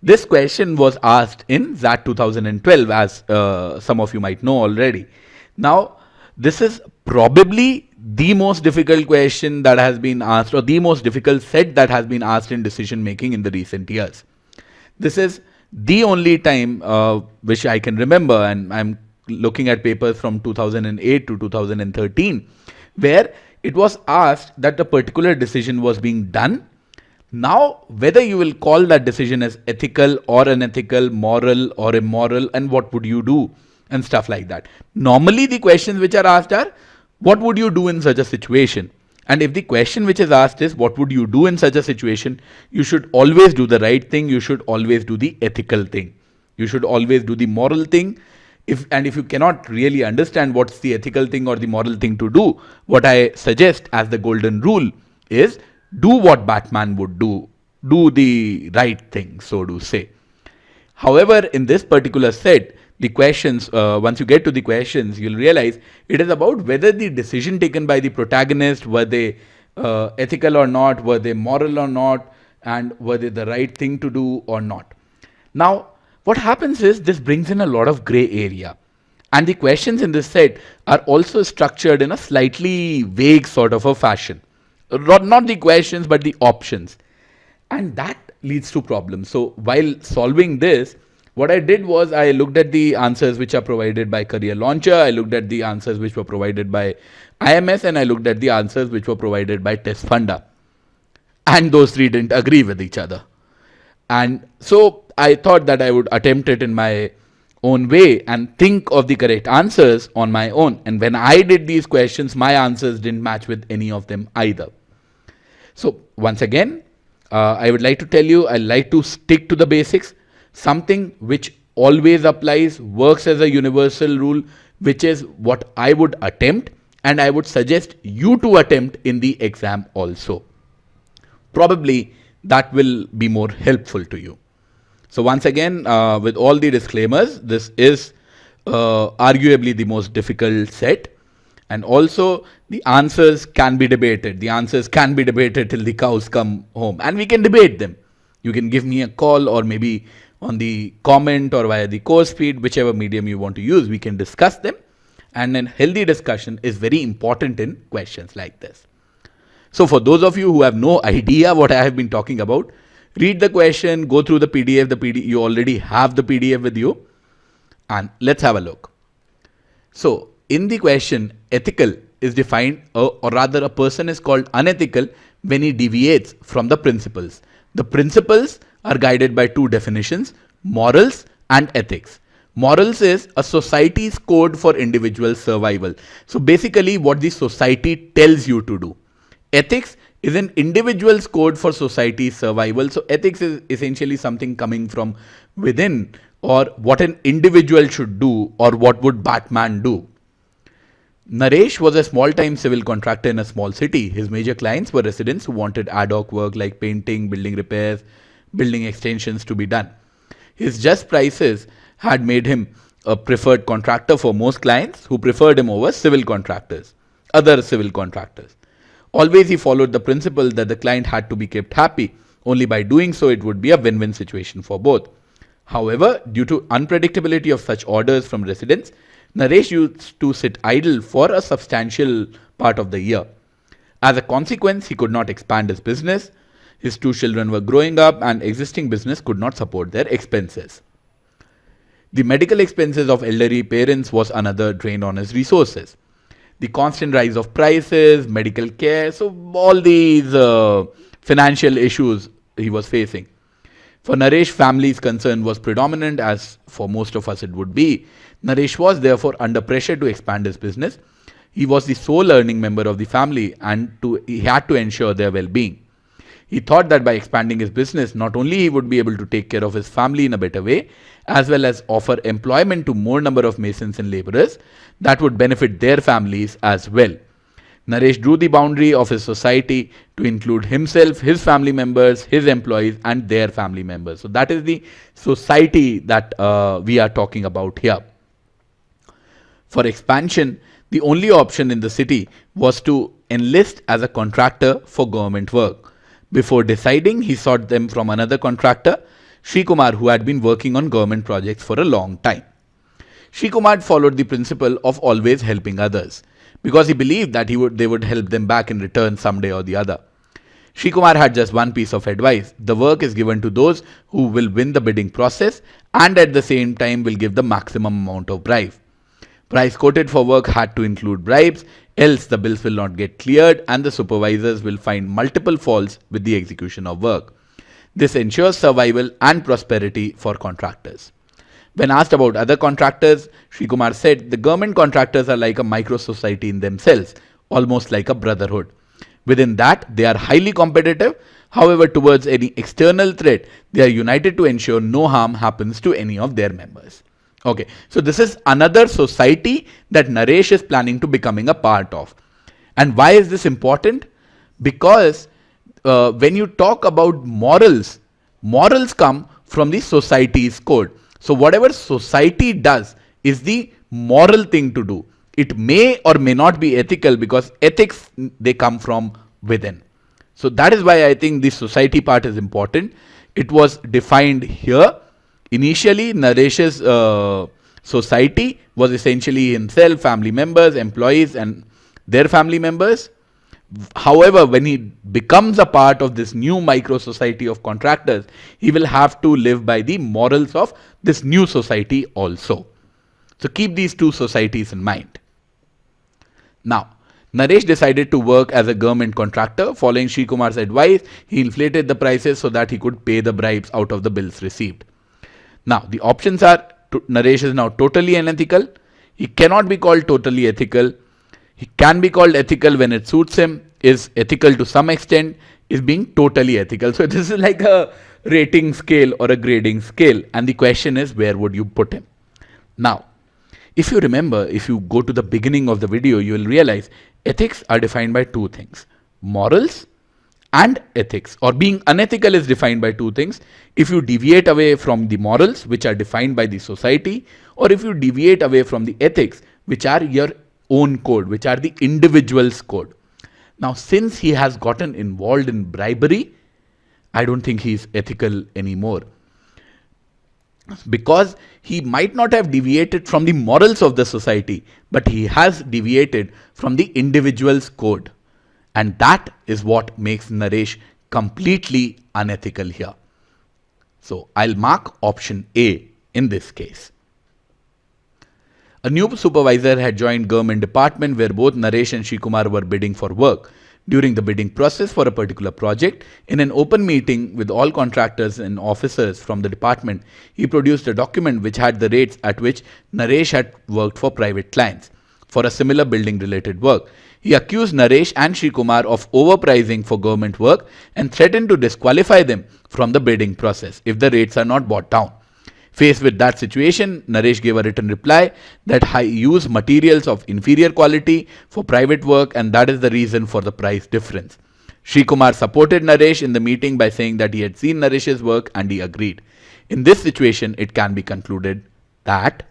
This question was asked in ZAT 2012, as some of you might know already. Now, this is probably the most difficult question that has been asked, or the most difficult set that has been asked in decision making in the recent years. This is the only time which I can remember, and I'm looking at papers from 2008 to 2013, where it was asked that a particular decision was being done. Now, whether you will call that decision as ethical or unethical, moral or immoral, and what would you do, and stuff like that. Normally, the questions which are asked are, what would you do in such a situation? And if the question which is asked is, what would you do in such a situation, you should always do the right thing. You should always do the ethical thing. You should always do the moral thing. If you cannot really understand what's the ethical thing or the moral thing to do, what I suggest as the golden rule is, do what Batman would do. Do the right thing, so to say. However, in this particular set, the questions, once you get to the questions, you'll realize it is about whether the decision taken by the protagonist, were they ethical or not, were they moral or not, and were they the right thing to do or not. Now, what happens is this brings in a lot of gray area. And the questions in this set are also structured in a slightly vague sort of a fashion. Not the questions, but the options. And that leads to problems. So while solving this, what I did was I looked at the answers which are provided by Career Launcher, I looked at the answers which were provided by IMS, and I looked at the answers which were provided by TestFunda. And those three didn't agree with each other. And so I thought that I would attempt it in my own way and think of the correct answers on my own. And when I did these questions, my answers didn't match with any of them either. So once again, I would like to tell you, I like to stick to the basics. Something which always applies, works as a universal rule, which is what I would attempt, and I would suggest you to attempt in the exam also. Probably that will be more helpful to you. So once again, with all the disclaimers, this is arguably the most difficult set. And also, the answers can be debated. The answers can be debated till the cows come home. And we can debate them. You can give me a call, or maybe on the comment or via the course feed, whichever medium you want to use, we can discuss them. And a healthy discussion is very important in questions like this. So for those of you who have no idea what I have been talking about, read the question, go through the PDF. You already have the PDF with you. And let's have a look. So in the question, ethical is defined, or rather a person is called unethical when he deviates from the principles. The principles are guided by two definitions, morals and ethics. Morals is a society's code for individual survival. So basically what the society tells you to do. Ethics is an individual's code for society's survival. So ethics is essentially something coming from within, or what an individual should do, or what would Batman do. Naresh was a small-time civil contractor in a small city. His major clients were residents who wanted ad hoc work like painting, building repairs, building extensions to be done. His just prices had made him a preferred contractor for most clients who preferred him over other civil contractors. Always he followed the principle that the client had to be kept happy. Only by doing so it would be a win-win situation for both. However, due to unpredictability of such orders from residents, Naresh used to sit idle for a substantial part of the year. As a consequence, he could not expand his business. His two children were growing up and existing business could not support their expenses. The medical expenses of elderly parents was another drain on his resources. The constant rise of prices, medical care, so all these financial issues he was facing. For Naresh, family's concern was predominant, as for most of us it would be. Naresh was therefore under pressure to expand his business. He was the sole earning member of the family and he had to ensure their well-being. He thought that by expanding his business, not only he would be able to take care of his family in a better way, as well as offer employment to more number of masons and laborers that would benefit their families as well. Naresh drew the boundary of his society to include himself, his family members, his employees and their family members. So that is the society that we are talking about here. For expansion, the only option in the city was to enlist as a contractor for government work. Before deciding, he sought them from another contractor. Srikumar, who had been working on government projects for a long time. Srikumar followed the principle of always helping others because he believed that they would help them back in return someday or the other. Srikumar had just one piece of advice: the work is given to those who will win the bidding process and at the same time will give the maximum amount of bribe. Price quoted for work had to include bribes, else the bills will not get cleared and the supervisors will find multiple faults with the execution of work. This ensures survival and prosperity for contractors. When asked about other contractors, Srikumar said the government contractors are like a micro society in themselves, almost like a brotherhood. Within that, they are highly competitive. However, towards any external threat, they are united to ensure no harm happens to any of their members. Okay, so this is another society that Naresh is planning to becoming a part of. And why is this important? Because when you talk about morals, morals come from the society's code. So whatever society does is the moral thing to do. It may or may not be ethical because ethics, they come from within. So that is why I think the society part is important. It was defined here. Initially, Naresh's society was essentially himself, family members, employees and their family members. However, when he becomes a part of this new micro society of contractors, he will have to live by the morals of this new society also. So keep these two societies in mind. Now, Naresh decided to work as a government contractor. Following Srikumar's advice, he inflated the prices so that he could pay the bribes out of the bills received. Now, the options are: Naresh is now totally unethical. He cannot be called totally ethical. He can be called ethical when it suits him, is ethical to some extent, is being totally ethical. So this is like a rating scale or a grading scale. And the question is, where would you put him? Now, if you remember, if you go to the beginning of the video, you will realize ethics are defined by two things: morals and ethics. Or being unethical is defined by two things: if you deviate away from the morals, which are defined by the society, or if you deviate away from the ethics, which are your own code, which are the individual's code. Now, since he has gotten involved in bribery, I don't think he is ethical anymore. Because he might not have deviated from the morals of the society, but he has deviated from the individual's code. And that is what makes Naresh completely unethical here. So I'll mark option A in this case. A new supervisor had joined government department where both Naresh and Srikumar were bidding for work. During the bidding process for a particular project, in an open meeting with all contractors and officers from the department, he produced a document which had the rates at which Naresh had worked for private clients for a similar building related work. He accused Naresh and Srikumar of overpricing for government work and threatened to disqualify them from the bidding process if the rates are not brought down. Faced with that situation, Naresh gave a written reply that I use materials of inferior quality for private work and that is the reason for the price difference. Srikumar supported Naresh in the meeting by saying that he had seen Naresh's work and he agreed. In this situation, it can be concluded that,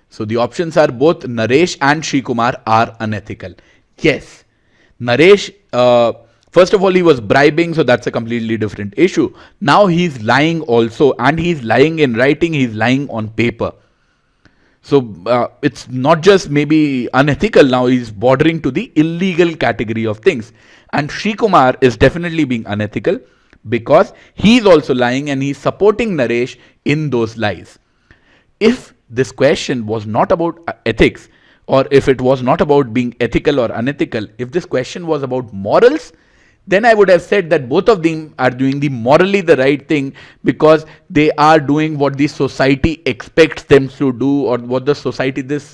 so the options are both Naresh and Srikumar are unethical. Yes, Naresh, first of all, he was bribing, so that's a completely different issue. Now he's lying also, and he's lying in writing, he's lying on paper. So it's not just maybe unethical, now he's bordering to the illegal category of things. And Srikumar is definitely being unethical because he's also lying and he's supporting Naresh in those lies. If this question was not about ethics, or if it was not about being ethical or unethical, if this question was about morals, then I would have said that both of them are doing the morally the right thing because they are doing what the society expects them to do, or what the society, this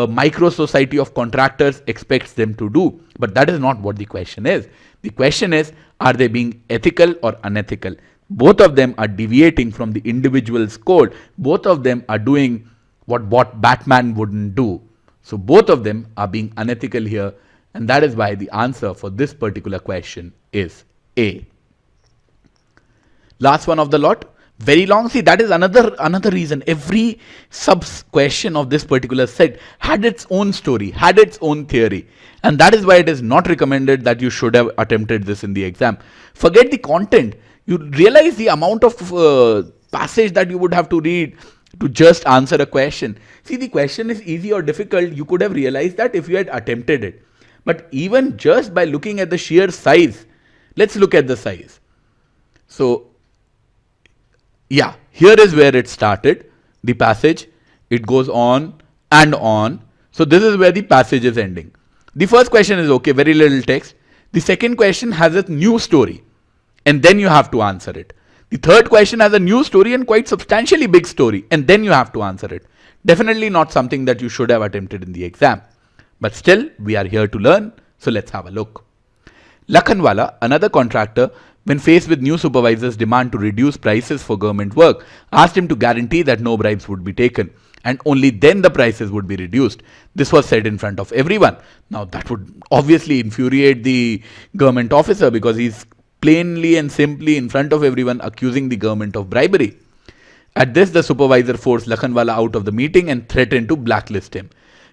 micro society of contractors expects them to do. But that is not what the question is. The question is, are they being ethical or unethical? Both of them are deviating from the individual's code. Both of them are doing what Batman wouldn't do. So both of them are being unethical here. And that is why the answer for this particular question is A. Last one of the lot. Very long. See, that is another reason. Every sub question of this particular set had its own story, had its own theory. And that is why it is not recommended that you should have attempted this in the exam. Forget the content. You realize the amount of passage that you would have to read to just answer a question. See, the question is easy or difficult. You could have realized that if you had attempted it. But even just by looking at the sheer size, let's look at the size. So, yeah, here is where it started, the passage. It goes on and on. So, this is where the passage is ending. The first question is okay, very little text. The second question has a new story, and then you have to answer it. The third question has a new story and quite substantially big story, and then you have to answer it. Definitely not something that you should have attempted in the exam. But still, we are here to learn, so let's have a look. Lakhanwala, another contractor, when faced with new supervisor's demand to reduce prices for government work, asked him to guarantee that no bribes would be taken, and only then the prices would be reduced. This was said in front of everyone. Now, that would obviously infuriate the government officer because he's plainly and simply in front of everyone accusing the government of bribery. At this, the supervisor forced Lakhanwala out of the meeting and threatened to blacklist him.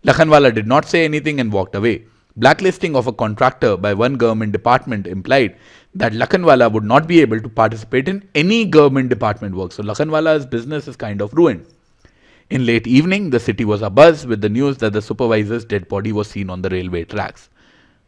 Lakhanwala did not say anything and walked away. Blacklisting of a contractor by one government department implied that Lakhanwala would not be able to participate in any government department work. So Lakhanwala's business is kind of ruined. In late evening, the city was abuzz with the news that the supervisor's dead body was seen on the railway tracks.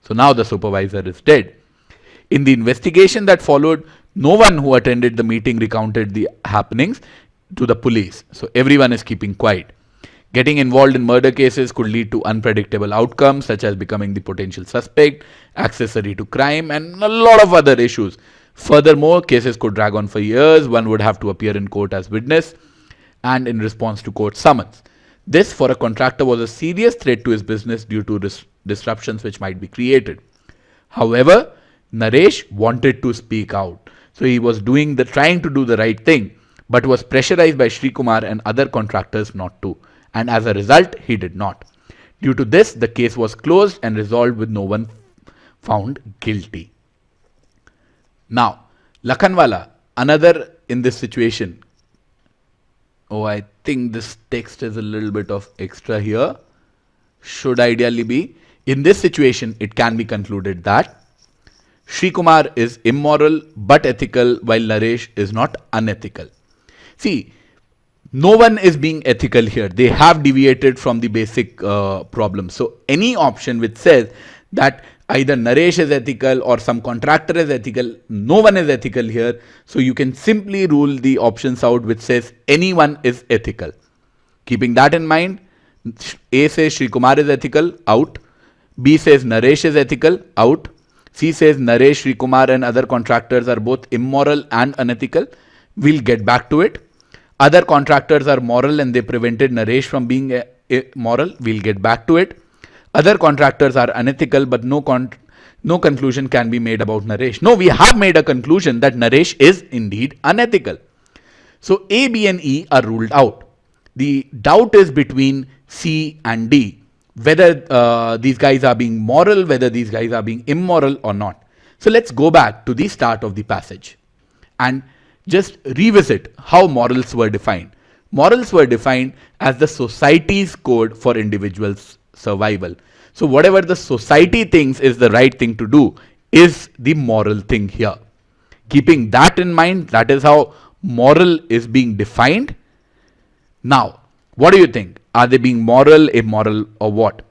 So now the supervisor is dead. In the investigation that followed, no one who attended the meeting recounted the happenings to the police. So everyone is keeping quiet. Getting involved in murder cases could lead to unpredictable outcomes such as becoming the potential suspect, accessory to crime, and a lot of other issues. Furthermore, cases could drag on for years. One would have to appear in court as witness and in response to court summons. This, for a contractor, was a serious threat to his business due to disruptions which might be created. However, Naresh wanted to speak out. So he was trying to do the right thing, but was pressurized by Sri Kumar and other contractors not to. And as a result, he did not. Due to this, the case was closed and resolved with no one found guilty. Now, Lakhanwala, another in this situation. Oh, I think this text is a little bit of extra here. Should ideally be. In this situation, it can be concluded that Sri Kumar is immoral but ethical while Naresh is not unethical. See, no one is being ethical here. They have deviated from the basic problem. So any option which says that either Naresh is ethical or some contractor is ethical, no one is ethical here. So you can simply rule the options out which says anyone is ethical. Keeping that in mind, A says Sri Kumar is ethical, out. B says Naresh is ethical, out. C says Naresh, Sri Kumar and other contractors are both immoral and unethical. We'll get back to it. Other contractors are moral and they prevented Naresh from being moral. We'll get back to it. Other contractors are unethical, but no conclusion can be made about Naresh. No, we have made a conclusion that Naresh is indeed unethical. So A, B and E are ruled out. The doubt is between C and D, whether these guys are being moral, whether these guys are being immoral or not. So let's go back to the start of the passage and just revisit how morals were defined. Morals were defined as the society's code for individuals' survival. So whatever the society thinks is the right thing to do is the moral thing here. Keeping that in mind, that is how moral is being defined. Now, what do you think? Are they being moral, immoral, or what?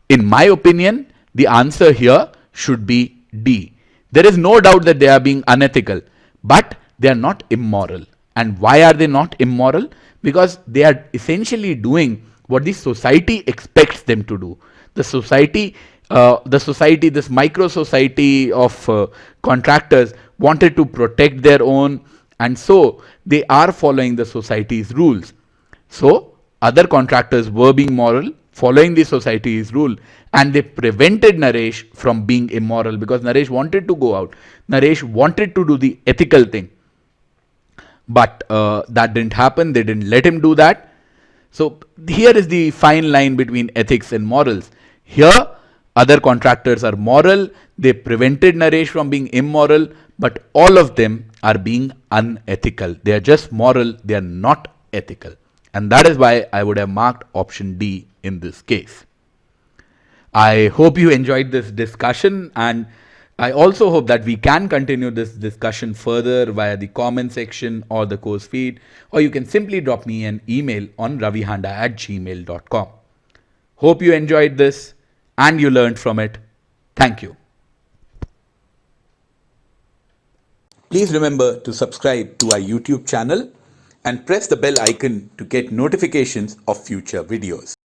In my opinion, the answer here should be D. There is no doubt that they are being unethical, but they are not immoral. And why are they not immoral? Because they are essentially doing what the society expects them to do. The society, this micro society of contractors wanted to protect their own, and so they are following the society's rules. So other contractors were being moral, following the society's rule, and they prevented Naresh from being immoral because Naresh wanted to go out. Naresh wanted to do the ethical thing. But that didn't happen. They didn't let him do that. So here is the fine line between ethics and morals. Here, other contractors are moral. They prevented Naresh from being immoral, but all of them are being unethical. They are just moral. They are not ethical. And that is why I would have marked option D in this case. I hope you enjoyed this discussion, and I also hope that we can continue this discussion further via the comment section or the course feed, or you can simply drop me an email on ravihanda@gmail.com. Hope you enjoyed this and you learned from it. Thank you. Please remember to subscribe to our YouTube channel and press the bell icon to get notifications of future videos.